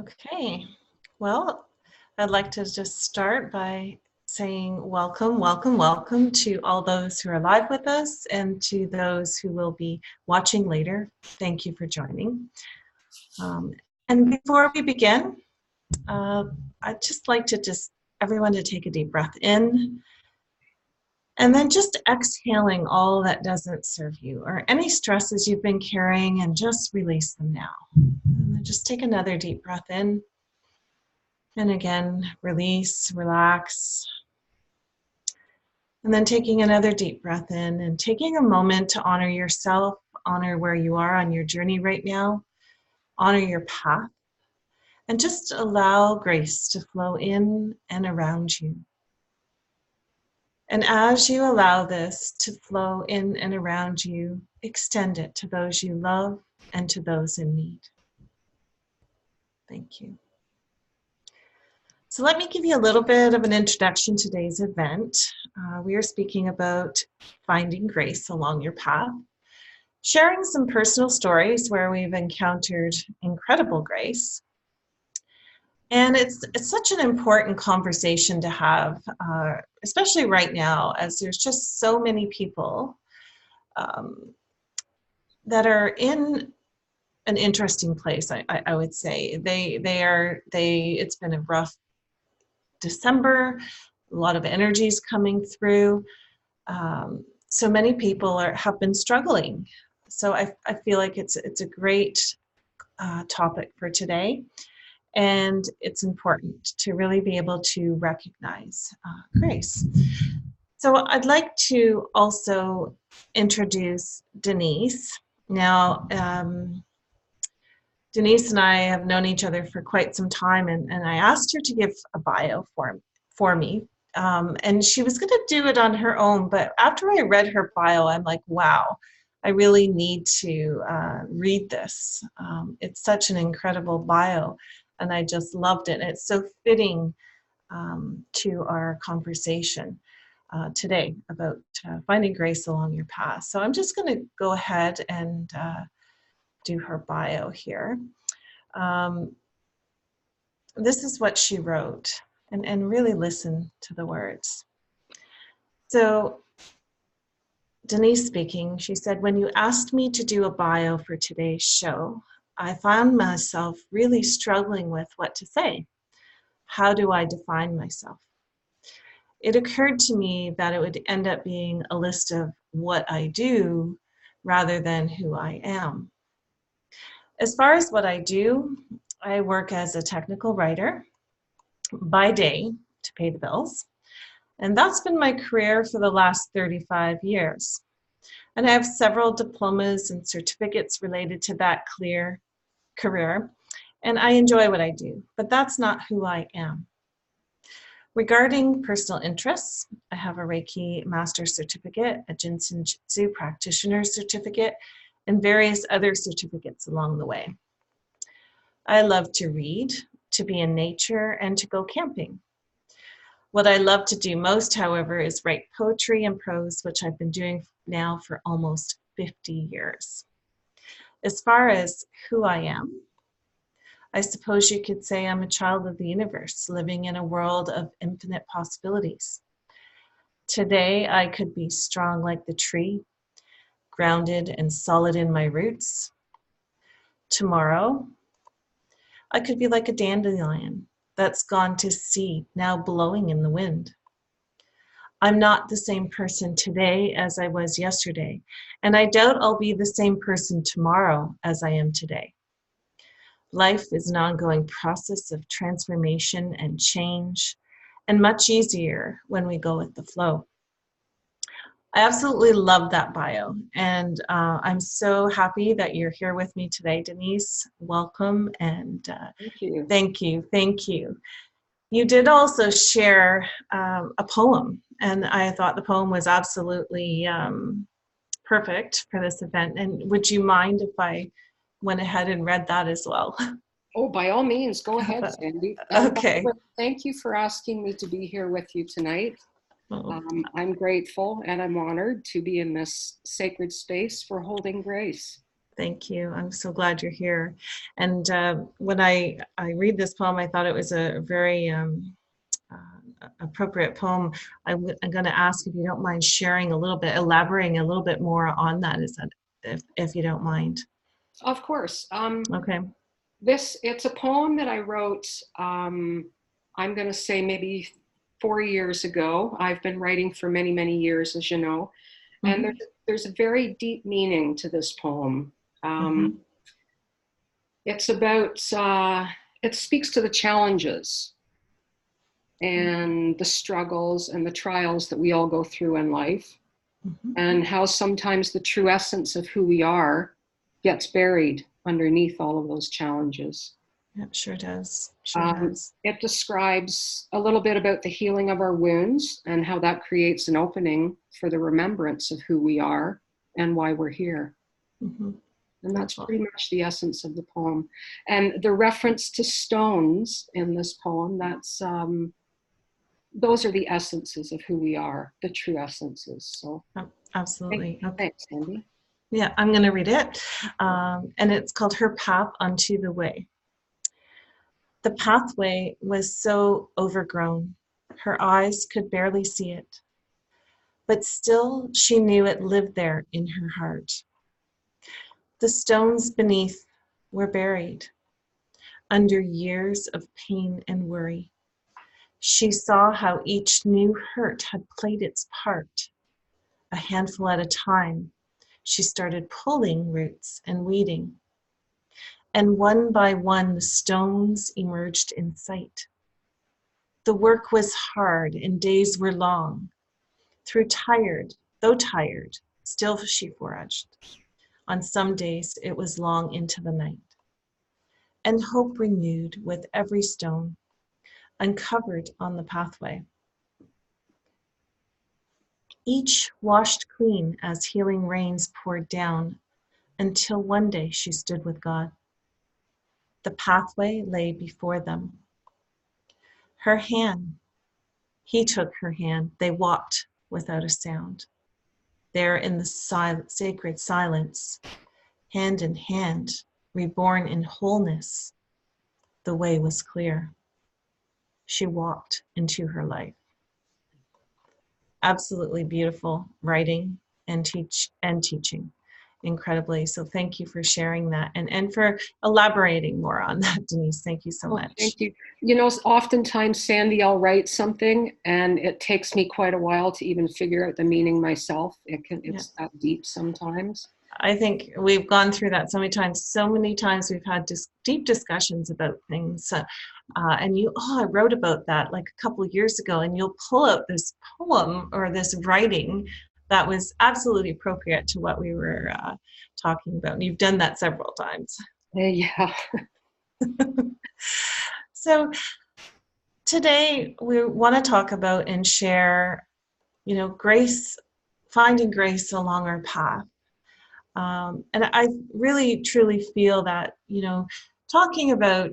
Okay, well, I'd like to just start by saying welcome, welcome, welcome to all those who are live with us and to those who will be watching later. Thank you for joining. And before we begin, I'd just like to everyone to take a deep breath in and then just exhaling all that doesn't serve you or any stresses you've been carrying and just release them now. And then just take another deep breath in. And again, release, relax. And then taking another deep breath in and taking a moment to honor yourself, honor where you are on your journey right now, honor your path, and just allow grace to flow in and around you. And as you allow this to flow in and around you, extend it to those you love and to those in need. Thank you. So let me give you a little bit of an introduction to today's event. We are speaking about finding grace along your path, sharing some personal stories where we've encountered incredible grace. And it's such an important conversation to have, especially right now, as there's just so many people that are in an interesting place. I would say it's been a rough December, a lot of energies coming through. So many people have been struggling. So I feel like it's a great topic for today. And it's important to really be able to recognize grace. So I'd like to also introduce Denise. Now, Denise and I have known each other for quite some time, and I asked her to give a bio for me. And she was going to do it on her own, but after I read her bio, I'm like, wow, I really need to read this. It's such an incredible bio, and I just loved it. And it's so fitting to our conversation today about finding grace along your path. So I'm just going to go ahead and do her bio here. This is what she wrote, and really listen to the words. So Denise speaking, she said, when you asked me to do a bio for today's show, I found myself really struggling with what to say. How do I define myself? It occurred to me that it would end up being a list of what I do rather than who I am. As far as what I do, I work as a technical writer by day to pay the bills. And that's been my career for the last 35 years. And I have several diplomas and certificates related to that career. And I enjoy what I do, but that's not who I am. Regarding personal interests, I have a Reiki Master Certificate, a Jinsen Jitsu Practitioner Certificate, and various other certificates along the way. I love to read, to be in nature, and to go camping. What I love to do most, however, is write poetry and prose, which I've been doing now for almost 50 years. As far as who I am, I suppose you could say I'm a child of the universe, living in a world of infinite possibilities. Today, I could be strong like the tree, grounded and solid in my roots. Tomorrow, I could be like a dandelion that's gone to seed, now blowing in the wind. I'm not the same person today as I was yesterday, and I doubt I'll be the same person tomorrow as I am today. Life is an ongoing process of transformation and change, and much easier when we go with the flow. I absolutely love that bio, and I'm so happy that you're here with me today, Denise. Welcome, and thank you. Thank you. You did also share a poem, and I thought the poem was absolutely perfect for this event. And would you mind if I went ahead and read that as well? Oh, by all means, go ahead, Sandy. Okay. Thank you for asking me to be here with you tonight. I'm grateful and I'm honored to be in this sacred space for holding grace. Thank you. I'm so glad you're here. And when I read this poem, I thought it was a very appropriate poem. I'm going to ask if you don't mind sharing a little bit, elaborating a little bit more on that. Is that if you don't mind? Of course. Okay. It's a poem that I wrote, I'm going to say maybe 4 years ago. I've been writing for many, many years, as you know. And Mm-hmm. there's a very deep meaning to this poem. Mm-hmm. It's about, it speaks to the challenges and the struggles and the trials that we all go through in life, Mm-hmm. and how sometimes the true essence of who we are gets buried underneath all of those challenges. Yeah, sure does. Sure does. It describes a little bit about the healing of our wounds and how that creates an opening for the remembrance of who we are and why we're here. Mm-hmm. And that's Beautiful. pretty much the essence of the poem. And the reference to stones in this poem, those are the essences of who we are, the true essences. So Absolutely. Okay. thanks, Andy. Yeah, I'm going to read it. And it's called Her Path Onto the Way. The pathway was so overgrown, her eyes could barely see it. But still, she knew it lived there in her heart. The stones beneath were buried under years of pain and worry. She saw how each new hurt had played its part. A handful at a time, she started pulling roots and weeding. And one by one, the stones emerged in sight. The work was hard and days were long. Though tired, still she foraged. On some days it was long into the night. And hope renewed with every stone uncovered on the pathway. Each washed clean as healing rains poured down until one day she stood with God. The pathway lay before them. Her hand, he took her hand. They walked without a sound. There in the sacred silence, hand in hand, reborn in wholeness, the way was clear. She walked into her life. Absolutely beautiful writing and teaching. Incredibly. So thank you for sharing that and for elaborating more on that, Denise. Thank you so Oh, much. thank you. You know, oftentimes, Sandy, I'll write something and it takes me quite a while to even figure out the meaning myself. It's that deep sometimes. I think we've gone through that so many times. So many times we've had deep discussions about things. And I wrote about that like a couple of years ago, and you'll pull out this poem or this writing that was absolutely appropriate to what we were talking about. And you've done that several times. Yeah. So today we want to talk about and share, grace, finding grace along our path. And I really, truly feel that, talking about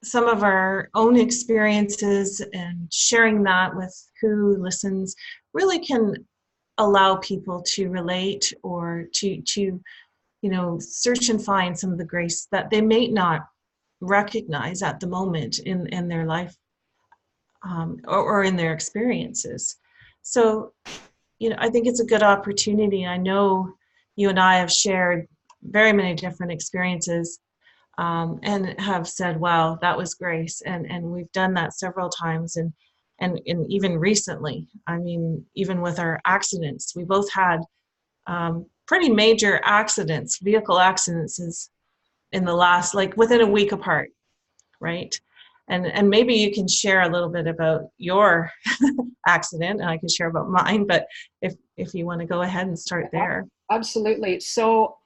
some of our own experiences and sharing that with who listens really can allow people to relate or to search and find some of the grace that they may not recognize at the moment in their life, or in their experiences. So, I think it's a good opportunity. I know you and I have shared very many different experiences, and have said, wow, that was grace. And we've done that several times. And even recently, I mean, even with our accidents, we both had pretty major accidents, vehicle accidents in the last, like within a week apart, right? And maybe you can share a little bit about your accident, and I can share about mine, but if you want to go ahead and start there. Absolutely. So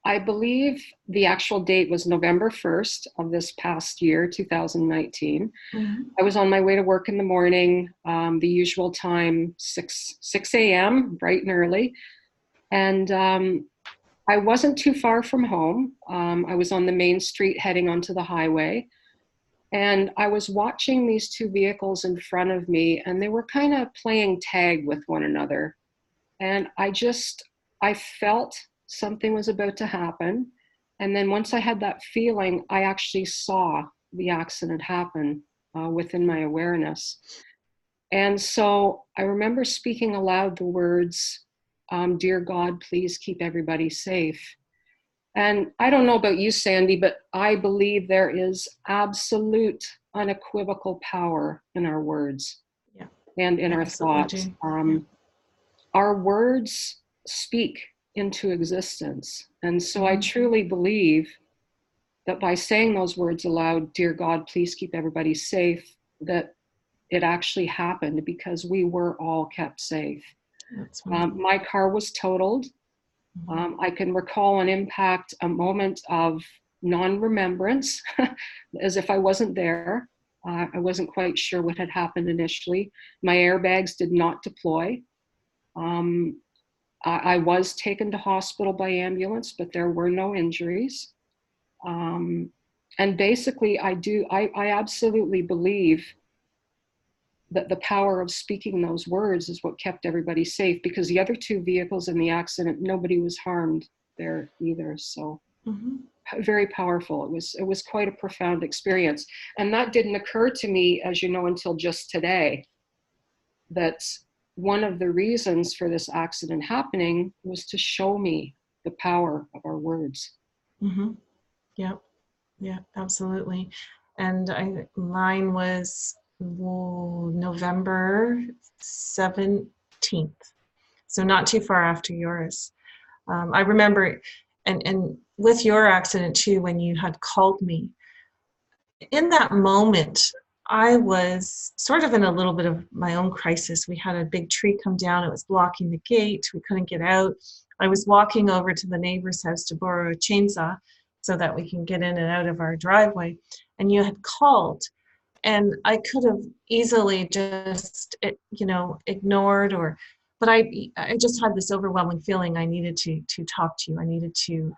I believe the actual date was November 1st of this past year, 2019. Mm-hmm. I was on my way to work in the morning, the usual time, 6 a.m., bright and early. And I wasn't too far from home. I was on the main street heading onto the highway. And I was watching these two vehicles in front of me, and they were kind of playing tag with one another. And I felt something was about to happen. And then once I had that feeling, I actually saw the accident happen within my awareness. And so I remember speaking aloud the words, "Dear God, please keep everybody safe." And I don't know about you, Sandy, but I believe there is absolute, unequivocal power in our words Yeah, and in our absolutely thoughts. do. Yeah. Our words speak into existence. And so I Mhm. truly believe that by saying those words aloud, "Dear God, please keep everybody safe," that it actually happened because we were all kept safe. That's wonderful. My car was totaled. Mhm. I can recall an impact, a moment of non-remembrance, as if I wasn't there. I wasn't quite sure what had happened initially. My airbags did not deploy. Um, I was taken to hospital by ambulance, but there were no injuries. Um, and basically, I absolutely believe that the power of speaking those words is what kept everybody safe, because the other two vehicles in the accident, nobody was harmed there either. So Mhm. very powerful. It was quite a profound experience. And that didn't occur to me, as you know, until just today, that one of the reasons for this accident happening was to show me the power of our words. Mhm. Yeah. Yeah, absolutely. And mine was November 17th, so not too far after yours. I remember, and with your accident too, when you had called me, in that moment, I was sort of in a little bit of my own crisis. We had a big tree come down, it was blocking the gate, we couldn't get out. I was walking over to the neighbor's house to borrow a chainsaw so that we can get in and out of our driveway. And you had called, and I could have easily just, ignored, but I just had this overwhelming feeling I needed to talk to you. I needed to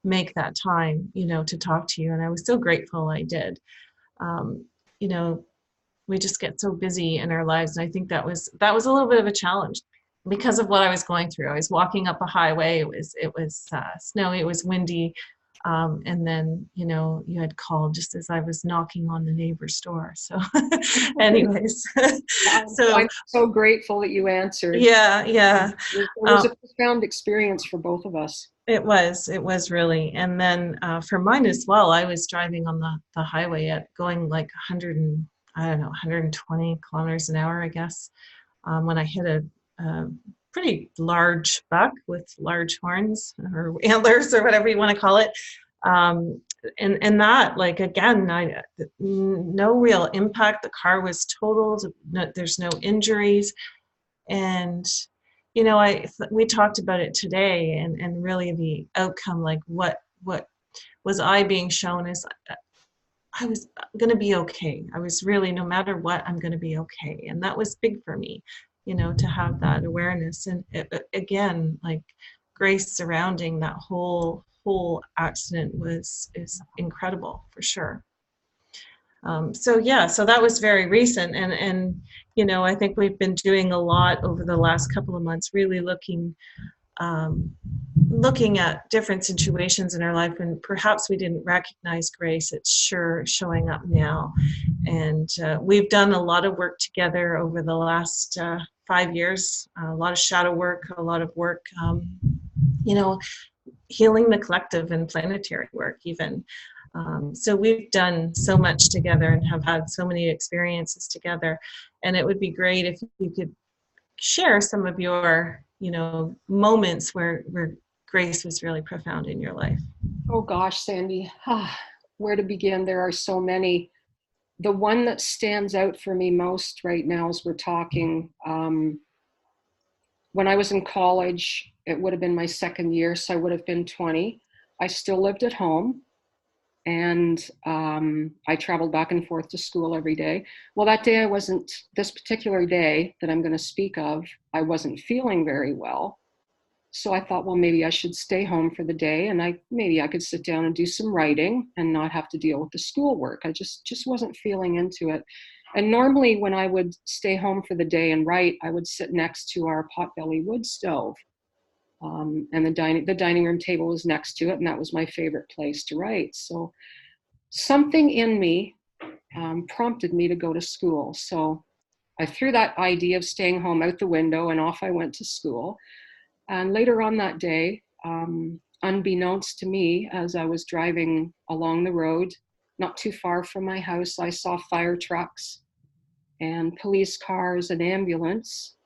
make that time, to talk to you, and I was so grateful I did. um, you know, we just get so busy in our lives, and I think that was a little bit of a challenge because of what I was going through. I was walking up a highway. It was snowy. It was windy. And then, you had called just as I was knocking on the neighbor's door. So, anyways, so I'm so grateful that you answered. yeah, yeah. It was Um, a profound experience for both of us. it was really. And then for mine as well, I was driving on the highway at going like 100 and I don't know, 120 kilometers an hour, I guess, when I hit a pretty large buck with large horns or antlers or whatever you want to call it. Um, and that, like, again, no real impact. The car was totaled. No, there's no injuries. And we talked about it today, and really the outcome, like what was I being shown is I was going to be okay. I was really, no matter what, I'm going to be okay. And that was big for me, to have that awareness. And again, like, grace surrounding that whole accident is incredible for sure. So yeah, so that was very recent, and I think we've been doing a lot over the last couple of months, really um, looking at different situations in our life, and perhaps we didn't recognize grace. It's sure showing up now, and we've done a lot of work together over the last 5 years. A lot of shadow work, a lot of work, you know, healing the collective and planetary work even. So we've done so much together and have had so many experiences together, and it would be great if you could share some of your moments where grace was really profound in your life. Oh gosh, Sandy, where to begin? There are so many. The one that stands out for me most right now as we're talking, when I was in college, it would have been my second year, so I would have been 20. I still lived at home, and I traveled back and forth to school every day. Well, that day this particular day that I'm going to speak of, I wasn't feeling very well. So I thought, well, maybe I should stay home for the day, and maybe I could sit down and do some writing and not have to deal with the schoolwork. I just wasn't feeling into it. And normally when I would stay home for the day and write, I would sit next to our potbelly wood stove. And the dining room table was next to it, and that was my favorite place to write. So something in me prompted me to go to school. So I threw that idea of staying home out the window, and off I went to school. And later on that day, unbeknownst to me, as I was driving along the road, not too far from my house, I saw fire trucks and police cars and ambulance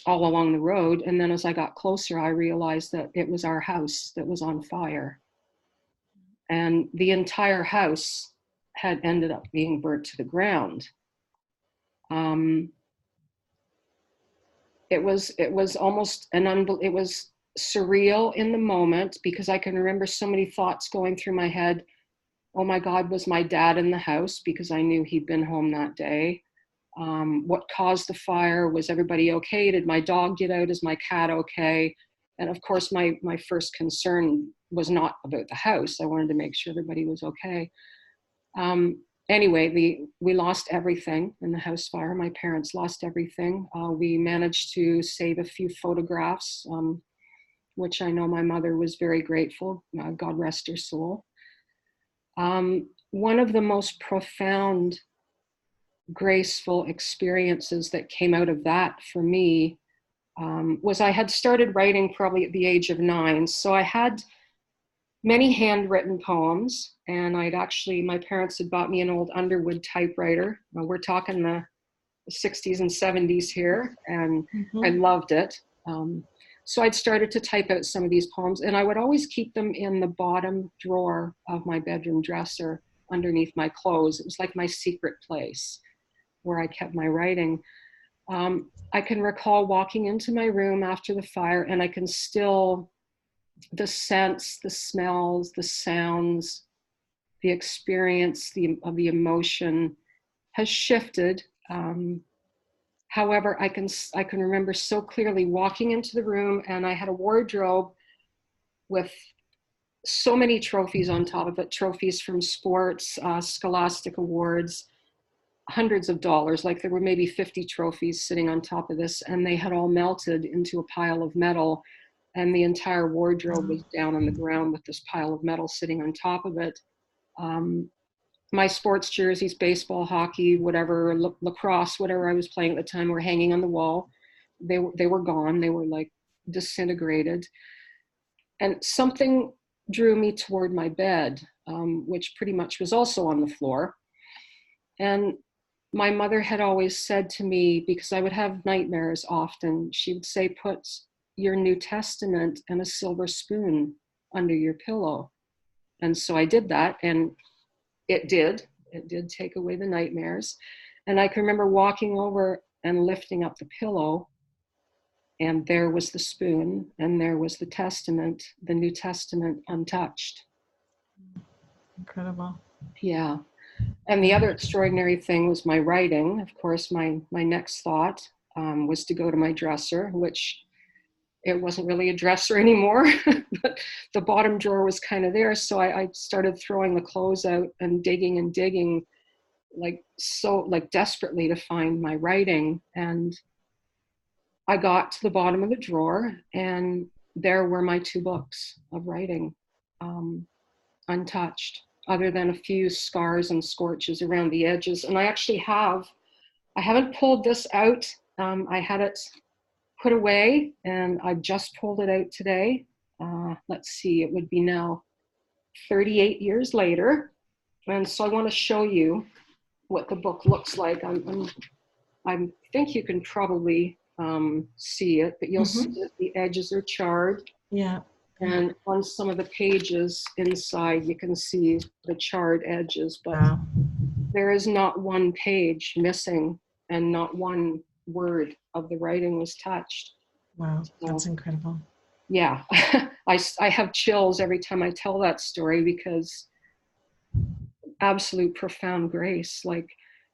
all along the road. And then as I got closer, I realized that it was our house that was on fire. And the entire house had ended up being burnt to the ground. It was almost it was surreal in the moment, because I can remember so many thoughts going through my head. Oh my God, was my dad in the house? Because I knew he'd been home that day. What caused the fire? Was everybody okay? Did my dog get out? Is my cat okay? And of course, my first concern was not about the house. I wanted to make sure everybody was okay. Anyway, we lost everything in the house fire. My parents lost everything. We managed to save a few photographs, which I know my mother was very grateful. God rest her soul. One of the most profound, graceful experiences that came out of that for me was I had started writing probably at the age of 9. So I had many handwritten poems, and my parents had bought me an old Underwood typewriter. We're talking the 60s and 70s here, and I loved it. So I'd started to type out some of these poems, and I would always keep them in the bottom drawer of my bedroom dresser underneath my clothes. It was like my secret place where I kept my writing. I can recall walking into my room after the fire, and I can still, the scents, the smells, the sounds, the experience of the emotion has shifted. However, I can remember so clearly walking into the room, and I had a wardrobe with so many trophies on top of it, trophies from sports, scholastic awards, hundreds of dollars, like there were maybe 50 trophies sitting on top of this, and they had all melted into a pile of metal, and the entire wardrobe was down on the ground with this pile of metal sitting on top of it. My sports jerseys, baseball, hockey, whatever, lacrosse, whatever I was playing at the time, were hanging on the wall. They were gone. They were like disintegrated. And something drew me toward my bed, which pretty much was also on the floor. And my mother had always said to me, because I would have nightmares often, she would say, put your New Testament and a silver spoon under your pillow. And so I did that, and it did take away the nightmares. And I can remember walking over and lifting up the pillow, and there was the spoon, and there was the Testament, the New Testament, untouched. Incredible. Yeah. And the other extraordinary thing was my writing. Of course, my next thought was to go to my dresser, which it wasn't really a dresser anymore, but the bottom drawer was kind of there. So I started throwing the clothes out and digging, like desperately to find my writing. And I got to the bottom of the drawer, and there were my 2 books of writing, untouched, other than a few scars and scorches around the edges. And I haven't pulled this out. I had it put away, and I just pulled it out today. Let's see, it would be now 38 years later. And so I want to show you what the book looks like. I think you can probably see it, but you'll see that the edges are charred. Yeah. And on some of the pages inside, you can see the charred edges, but Wow. There is not one page missing, and not one word of the writing was touched. Wow, that's incredible. Yeah, I have chills every time I tell that story, because absolute profound grace. Like,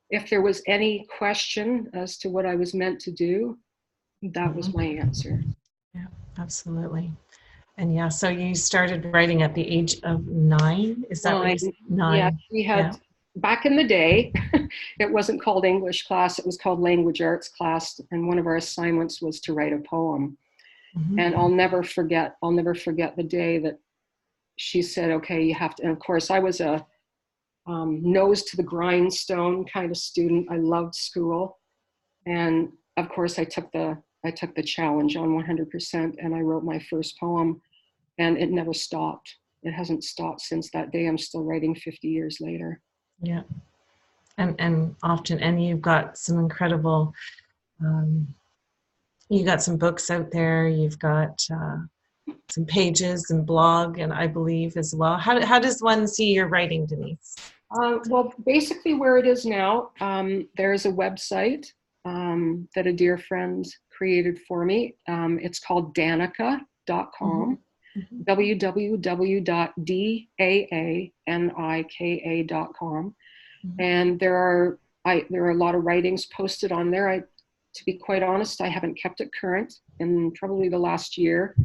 if there was any question as to what I was meant to do, that was my answer. Yeah, absolutely. And yeah, so you started writing at the age of 9? Is that what you said? 9. Yeah, we had, back in the day, it wasn't called English class, it was called language arts class, and one of our assignments was to write a poem. Mm-hmm. And I'll never forget the day that she said, okay, you have to, and of course I was a nose to the grindstone kind of student. I loved school. And of course I took the challenge on 100%, and I wrote my first poem, and it never stopped. It hasn't stopped since that day. I'm still writing 50 years later. Yeah. And often, and you've got some incredible, you got some books out there, you've got some pages and blog, and I believe as well. How does one see your writing, Denise? Well, basically where it is now, there's a website that a dear friend created for me. It's called danica.com, Mm-hmm. www.danika.com. Mm-hmm. And there are a lot of writings posted on there. To be quite honest, I haven't kept it current in probably the last year.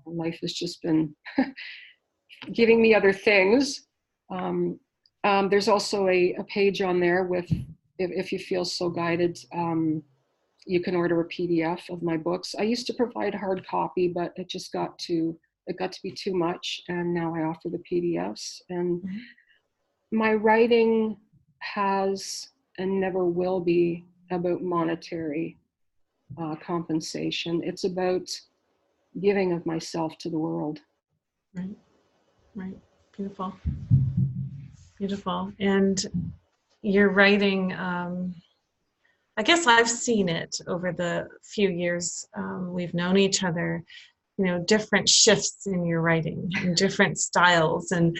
Life has just been giving me other things. There's also a page on there with, if you feel so guided, you can order a PDF of my books. I used to provide hard copy, but it got to be too much, and now I offer the PDFs. And my writing has and never will be about monetary compensation. It's about giving of myself to the world. Right, right. Beautiful. Beautiful. And your writing, I guess I've seen it over the few years we've known each other, different shifts in your writing and different styles. And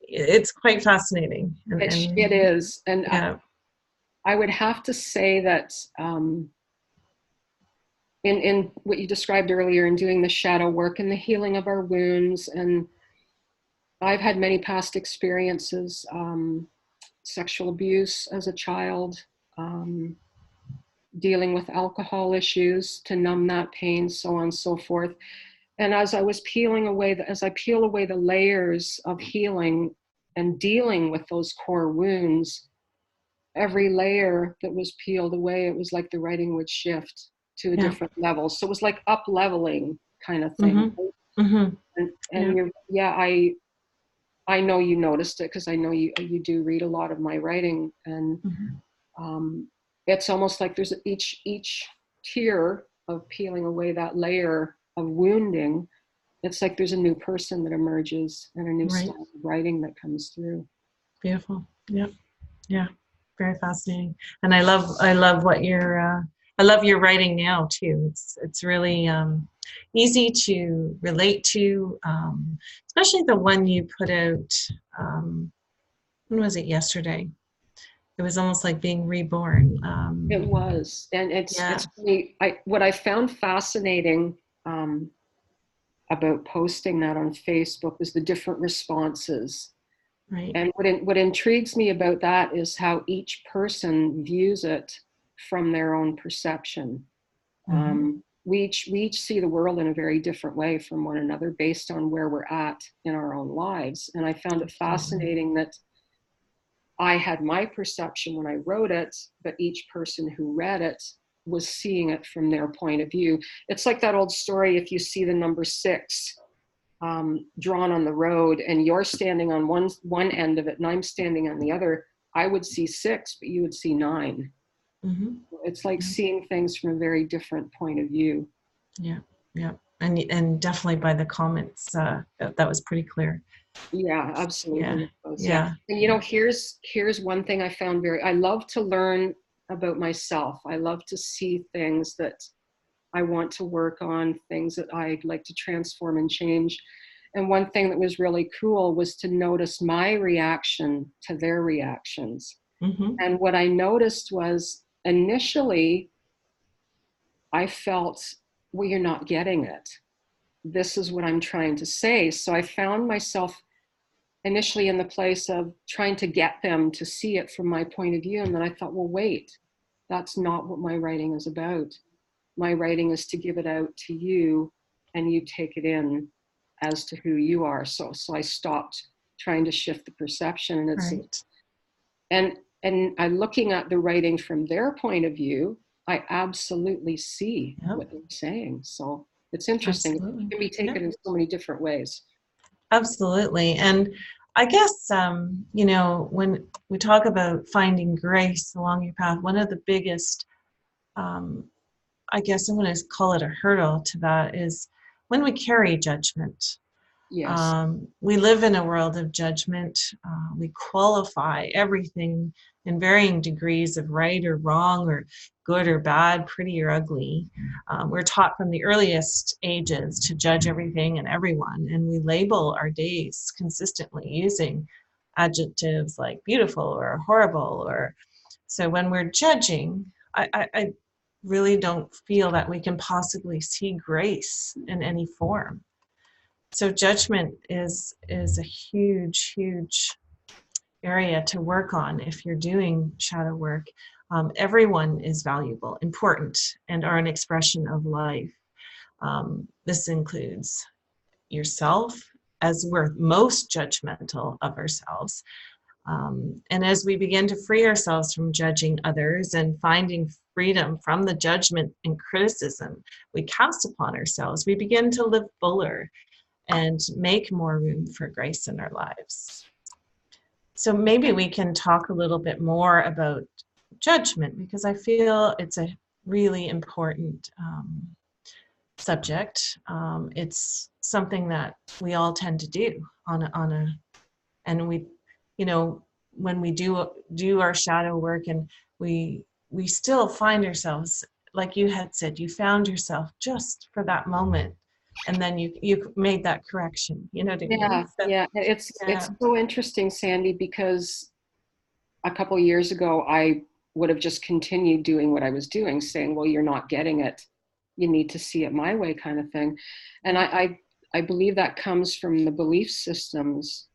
it's quite fascinating. It is. And yeah. I would have to say that in what you described earlier, in doing the shadow work and the healing of our wounds, and I've had many past experiences, sexual abuse as a child, dealing with alcohol issues to numb that pain, so on and so forth. And as I peel away the layers of healing and dealing with those core wounds, every layer that was peeled away, it was like the writing would shift to a different level. So it was like up leveling kind of thing. Mm-hmm. Mm-hmm. And I know you noticed it, because I know you do read a lot of my writing, and it's almost like there's each tier of peeling away that layer of wounding. It's like there's a new person that emerges, and a new style of writing that comes through. Beautiful. Yep. Yeah. Very fascinating. And I love what I love your writing now too. It's really easy to relate to, especially the one you put out, when was it, yesterday? It was almost like being reborn. It was. And it's really, what I found fascinating about posting that on Facebook was the different responses. Right. And what intrigues me about that is how each person views it from their own perception. Mm-hmm. We each see the world in a very different way from one another, based on where we're at in our own lives. And I found it fascinating that I had my perception when I wrote it, but each person who read it was seeing it from their point of view. It's like that old story, if you see the number 6 drawn on the road, and you're standing on one end of it and I'm standing on the other, I would see 6, but you would see 9. Mm-hmm. It's like seeing things from a very different point of view. Yeah, yeah, and definitely by the comments, that was pretty clear. Yeah, absolutely. Yeah. And here's one thing I found I love to learn about myself. I love to see things that I want to work on, things that I'd like to transform and change. And one thing that was really cool was to notice my reaction to their reactions. Mm-hmm. And what I noticed was, initially, I felt, well, you're not getting it. This is what I'm trying to say. So I found myself initially in the place of trying to get them to see it from my point of view. And then I thought, well, wait, that's not what my writing is about. My writing is to give it out to you, and you take it in as to who you are. So I stopped trying to shift the perception. And Right. and I'm looking at the writing from their point of view, I absolutely see Yep, what you're saying. So it's interesting. It absolutely. can be Yep, taken in so many different ways. absolutely. And I guess, when we talk about finding grace along your path, one of the biggest, um, I guess I'm going to call it a hurdle to that, is when we carry judgment. Yes. We live in a world of judgment. We qualify everything in varying degrees of right or wrong or good or bad, pretty or ugly. We're taught from the earliest ages to judge everything and everyone, and we label our days consistently using adjectives like beautiful or horrible. Or so when we're judging, I really don't feel that we can possibly see grace in any form. So judgment is a huge area to work on if you're doing shadow work. Everyone is valuable, important, and are an expression of life. This includes yourself, as we're most judgmental of ourselves. And as we begin to free ourselves from judging others and finding freedom from the judgment and criticism we cast upon ourselves, we begin to live fuller and make more room for grace in our lives. So maybe we can talk a little bit more about judgment, because I feel it's a really important subject. It's something that we all tend to do and we, you know, when we do our shadow work, and we still find ourselves, like you had said, you found yourself just for that moment, and then you made that correction. You know what I mean? Yeah, So, yeah. yeah. It's so interesting, Sandy, because a couple of years ago, I would have just continued doing what I was doing, saying, well, you're not getting it. You need to see it my way, kind of thing. And I believe that comes from the belief systems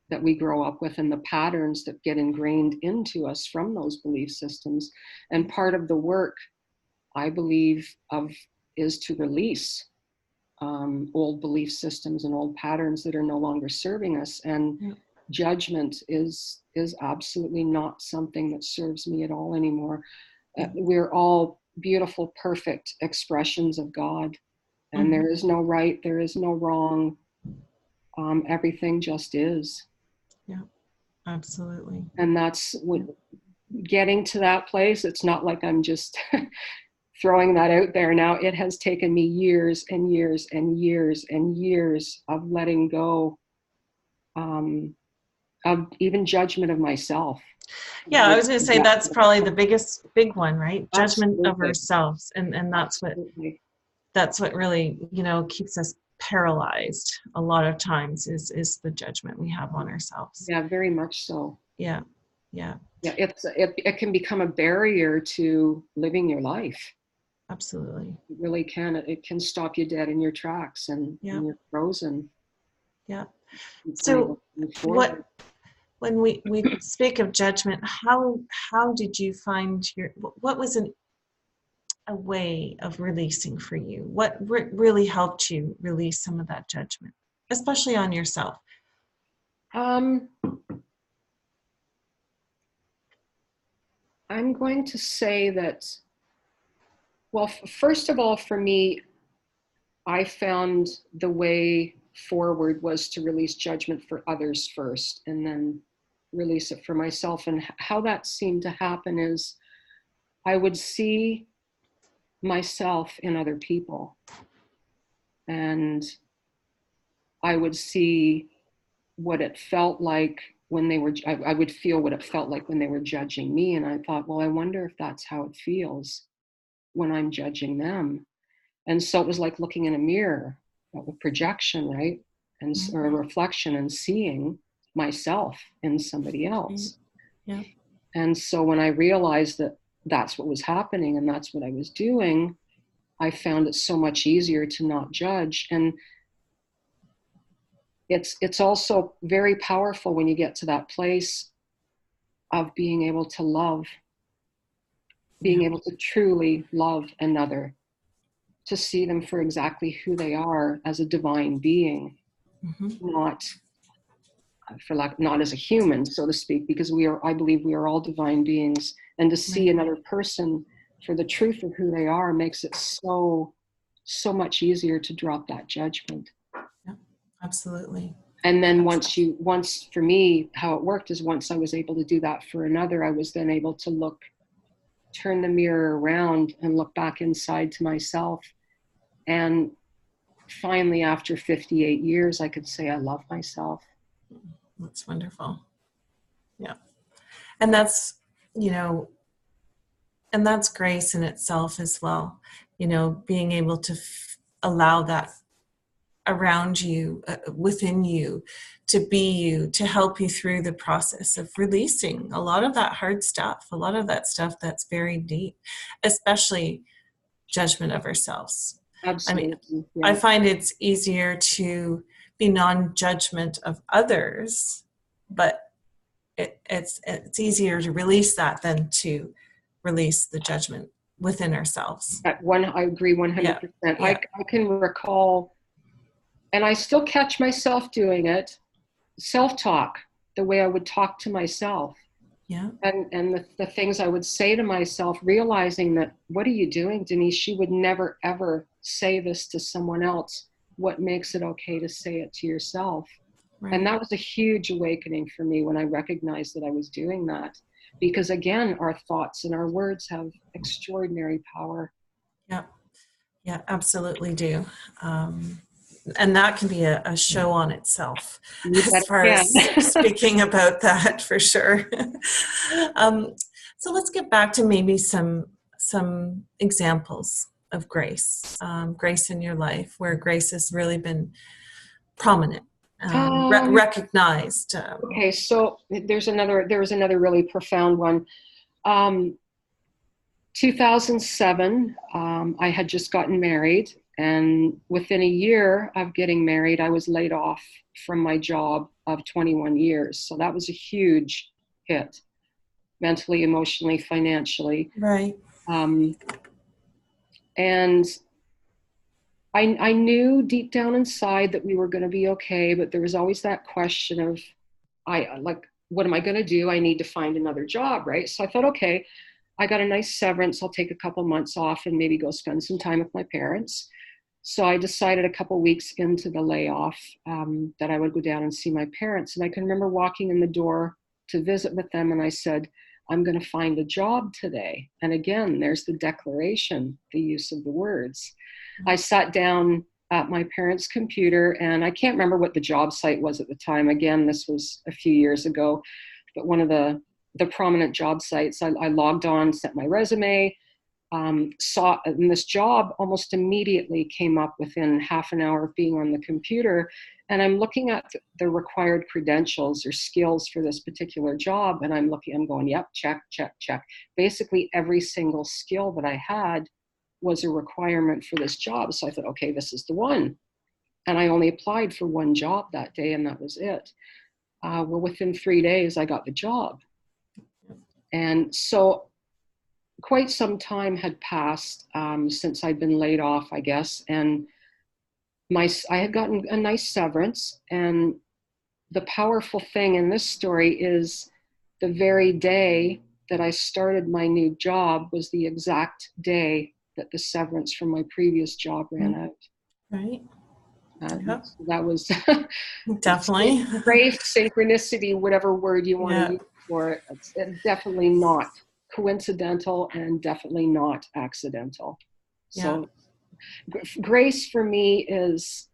that we grow up with and the patterns that get ingrained into us from those belief systems. And part of the work, I believe, of is to release old belief systems and old patterns that are no longer serving us. And Yeah. judgment is absolutely not something that serves me at all anymore. We're all beautiful, perfect expressions of God, and Mhm. there is no right, there is no wrong. Everything just is, Yeah, absolutely. and that's what getting to that place. It's not like I'm just throwing that out there now. It has taken me years and years and years and years of letting go, of even judgment of myself. Yeah, I was going to say that's probably the big one, right? Judgment of Absolutely, ourselves, and absolutely. that's what really, keeps us paralyzed a lot of times, is the judgment we have on ourselves. Yeah, very much so. Yeah, yeah, Yeah, it can become a barrier to living your life. absolutely. It really can. It can stop you dead in your tracks, Yeah, and you're frozen. yeah. It's unable So to move what forward. when we speak of judgment, how did you find what was a way of releasing for you? What really helped you release some of that judgment, especially on yourself? Um, I'm going to say that, well, first of all, for me, I found the way forward was to release judgment for others first and then release it for myself. And how that seemed to happen is I would see myself in other people, and I would see what it felt like when they were, I would feel what it felt like when they were judging me. And I thought, well, I wonder if that's how it feels when I'm judging them. And so it was like looking in a mirror, a projection, right? And or a reflection, and seeing myself in somebody Mm, else. yeah. And so when I realized that that's what was happening and that's what I was doing, I found it so much easier to not judge. And it's also very powerful when you get to that place of being able to love, being Yeah. able to truly love another, to see them for exactly who they are as a divine being, Hmm. not for lack, not as a human, so to speak, because we are, I believe we are all divine beings, and to see Right. another person for the truth of who they are makes it so much easier to drop that judgment. Yeah, absolutely. And then once for me, how it worked is once I was able to do that for another, I was then able to turn the mirror around and look back inside to myself. And finally, after 58 years, I could say I love myself. That's wonderful. Yeah. And that's, you know, and that's grace in itself as well. You know, being able to allow that around you, within you, to be you, to help you through the process of releasing a lot of that hard stuff, a lot of that stuff that's very deep, especially judgment of ourselves. Absolutely. I mean, I find it's easier to be non-judgment of others, but it's easier to release that than to release the judgment within ourselves. I agree 100%. Yeah. I can recall, and I still catch myself doing it, self-talk, the way I would talk to myself. Yeah. And the things I would say to myself, realizing that, what are you doing, Denise? She would never, ever say this to someone else. What makes it okay to say it to yourself? Right. And that was a huge awakening for me when I recognized that I was doing that. Because again, our thoughts and our words have extraordinary power. Yeah, yeah, absolutely do. And that can be a show on itself, as far as speaking about that, for sure. So let's get back to maybe some examples of grace, grace in your life, where grace has really been prominent, recognized. Okay, so there was another really profound one. 2007, I had just gotten married, and within a year of getting married, I was laid off from my job of 21 years. So that was a huge hit, mentally, emotionally, financially. Right. And I knew deep down inside that we were going to be okay, but there was always that question of, what am I going to do? I need to find another job, right? So I thought, okay, I got a nice severance. I'll take a couple months off and maybe go spend some time with my parents. So I decided a couple weeks into the layoff that I would go down and see my parents. And I can remember walking in the door to visit with them, and I said, I'm going to find a job today. And again, there's the declaration, the use of the words. I sat down at my parents' computer, and I can't remember what the job site was at the time. Again, this was a few years ago, but one of the prominent job sites. I logged on, sent my resume, and this job almost immediately came up within half an hour of being on the computer. And I'm looking at the required credentials or skills for this particular job. And I'm going, yep, check, check, check. Basically every single skill that I had was a requirement for this job. So I thought, okay, this is the one. And I only applied for one job that day, and that was it. Well, within 3 days, I got the job. And so quite some time had passed since I'd been laid off, I guess. And I had gotten a nice severance. And the powerful thing in this story is the very day that I started my new job was the exact day that the severance from my previous job ran out. Right. Yep. So that was definitely great synchronicity, whatever word you want to use for it. It's definitely not coincidental and definitely not accidental. So grace for me is